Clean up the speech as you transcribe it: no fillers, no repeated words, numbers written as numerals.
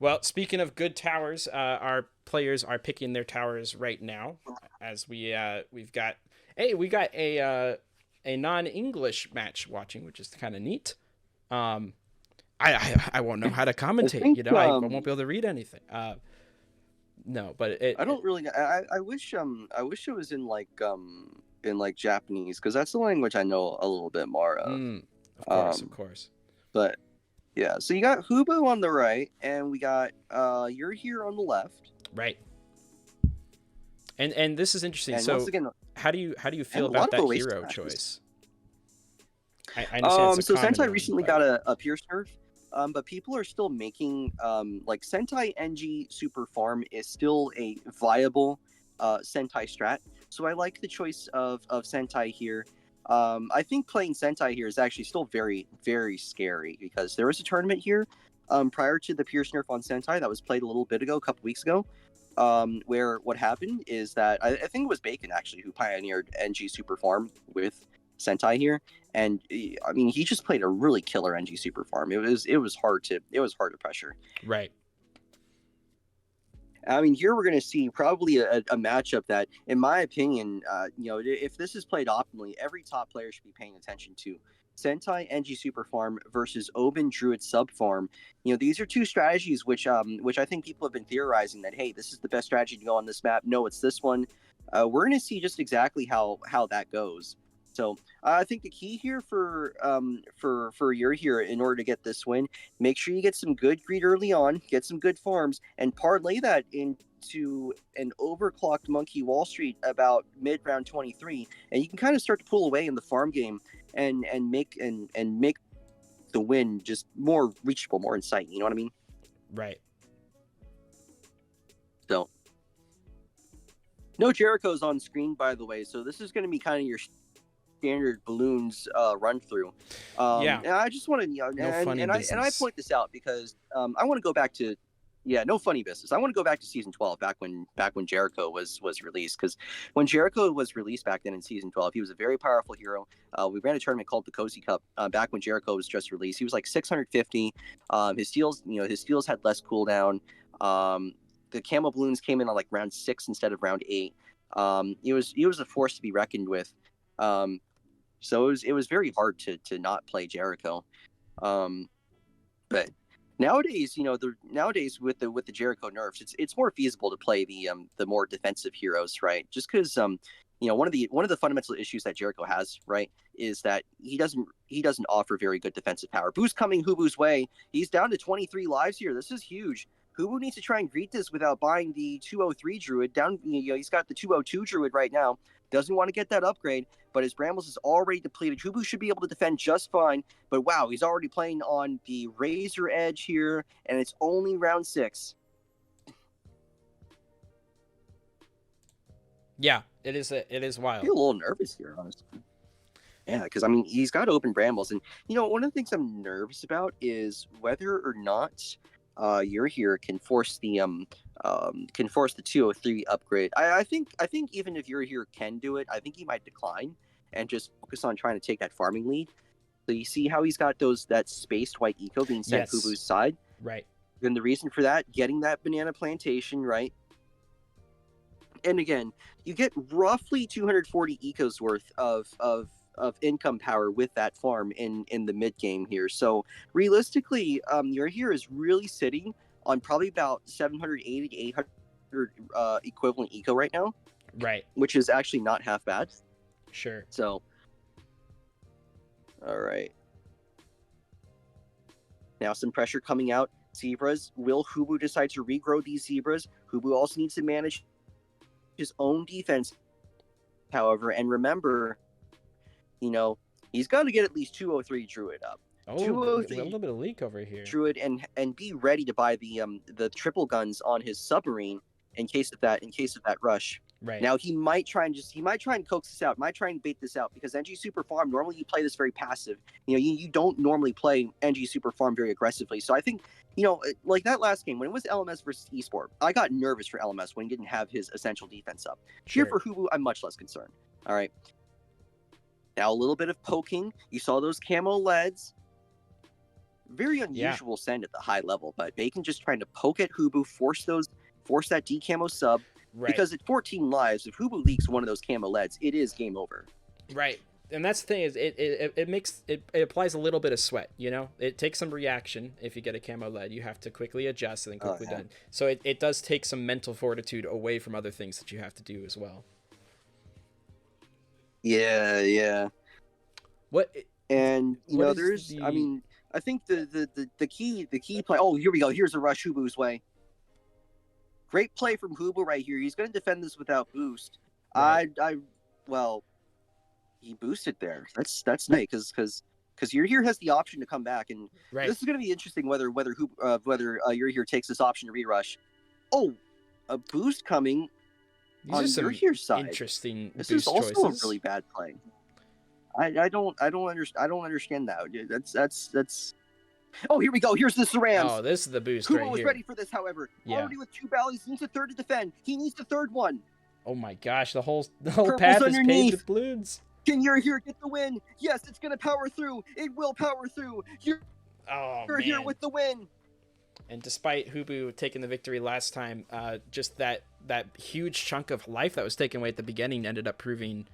Well, speaking of good towers, our players are picking their towers right now. As we've got, hey, we got a non-English match watching, which is kind of neat. Um, I won't know how to I commentate. think I won't be able to read anything. No, but I don't really. I wish it was in like Japanese because that's the language I know a little bit more of. of course, of Um, course. but yeah, so you got Hooboo on the right, and we got you're here on the left. Right. And this is interesting. And once So, again, how do you and feel a lot about of that Oasis hero matches. choice? I understand it's a So common Sentai one, recently but got a Pierce nerf, but people are still making like Sentai NG Super Farm is still a viable Sentai strat. So I like the choice of Sentai here. I think playing Sentai here is actually still very, very scary because there was a tournament here prior to the Pierce nerf on Sentai that was played a little bit ago, a couple weeks ago, where what happened is that I think it was Bacon actually who pioneered NG Super Farm with Sentai here, and I mean he just played a really killer NG Super Farm. It was hard to pressure. right. I mean, here we're going to see probably a matchup that, in my opinion, if this is played optimally, every top player should be paying attention to. Sentai NG Super Farm versus Oben Druid Sub Farm. These are two strategies which I think people have been theorizing that, hey, this is the best strategy to go on this map. No, it's this one. We're going to see just exactly how that goes. So I think the key here for you're here in order to get this win, make sure you get some good greed early on, get some good farms, and parlay that into an overclocked Monkey Wall Street about mid round 23, and you can kind of start to pull away in the farm game and make the win just more reachable, more in sight. You know what I mean? Right. So no Jericho's on screen, by the way. So this is going to be kind of your standard Bloons run through. Yeah. And I just want to, No funny and I business. point this out because I want to go back to, yeah, no funny business. I want to go back to season 12, back when Jericho was released, because when Jericho was released back then in season 12, he was a very powerful hero. We ran a tournament called the Cozy Cup back when Jericho was just released. He was like 650. His steals had less cooldown. The camo balloons came in on like round 6 instead of round 8. He was a force to be reckoned with. So it was very hard to not play Jericho. But nowadays, nowadays with the Jericho nerfs, it's more feasible to play the more defensive heroes, right? Just because one of the fundamental issues that Jericho has, right, is that he doesn't offer very good defensive power. Boo's coming Hooboo's way. He's down to 23 lives here. This is huge. Hooboo needs to try and greet this without buying the 203 Druid. Down, he's got the 202 Druid right now. Doesn't want to get that upgrade, but his Brambles is already depleted. Hooboo should be able to defend just fine, but wow, he's already playing on the razor edge here, and it's only round 6. Yeah, it is I wild. feel a little nervous here, honestly. Yeah, because I mean, he's got open Brambles, and one of the things I'm nervous about is whether or not you're here can force the 203 upgrade. I think even if you're here can do it, I think he might decline and just focus on trying to take that farming lead. So you see how he's got that spaced white eco being sent Yes. Hooboo's side. Right. And the reason for that, getting that banana plantation, right? And again, you get roughly 240 ecos worth of income power with that farm in the mid game here. So realistically, your here is really sitting on probably about 780 to 800 equivalent eco right now, Right. which is actually not half bad. Sure. So, all right. Now some pressure coming out. Zebras. Will Hooboo decide to regrow these zebras? Hooboo also needs to manage his own defense, however, and remember, he's got to get at least 203 Druid up. Oh, 203 a little bit of leak over here. Druid and be ready to buy the triple guns on his submarine in case of that rush. Right. Now he might try and coax this out, might try and bait this out, because NG Super Farm, normally you play this very passive. You don't normally play NG Super Farm very aggressively. So I think, like that last game when it was LMS versus Esport, I got nervous for LMS when he didn't have his essential defense up. Sure. Here for Hooboo, I'm much less concerned. All right. Now a little bit of poking. You saw those camo leads. very unusual send at the high level, but Bacon just trying to poke at Hooboo, force that decamo sub. Right. Because at 14 lives, if Hooboo leaks one of those camo leads, it is game over. Right. And that's the thing is it applies a little bit of sweat, you know? It takes some reaction if you get a camo lead. You have to quickly adjust and then quickly done. So it does take some mental fortitude away from other things that you have to do as well. Yeah. There's I mean, I think the key play. Oh, here we go. Here's a rush Hooboo's way. Great play from Hooboo right here. He's going to defend this without boost. Right. He boosted there. That's nice because urhere has the option to come back, and this is going to be interesting whether urhere takes this option to rerush. Oh, a boost coming on urhere's side. Interesting. This boost is also choices. a really bad play. I don't understand that. That's. Oh, here we go. Here's the SRAMs. Oh, this is the boost Hooboo right was here. ready for this, however. Already with 2 ballies, he needs a third to defend. He needs the third one. Oh my gosh, the whole Purple's path is underneath. paved with balloons. Can urhere get the win? Yes, it's going to power through. It will power through. Urhere with the win. And despite Hooboo taking the victory last time, just that huge chunk of life that was taken away at the beginning ended up proving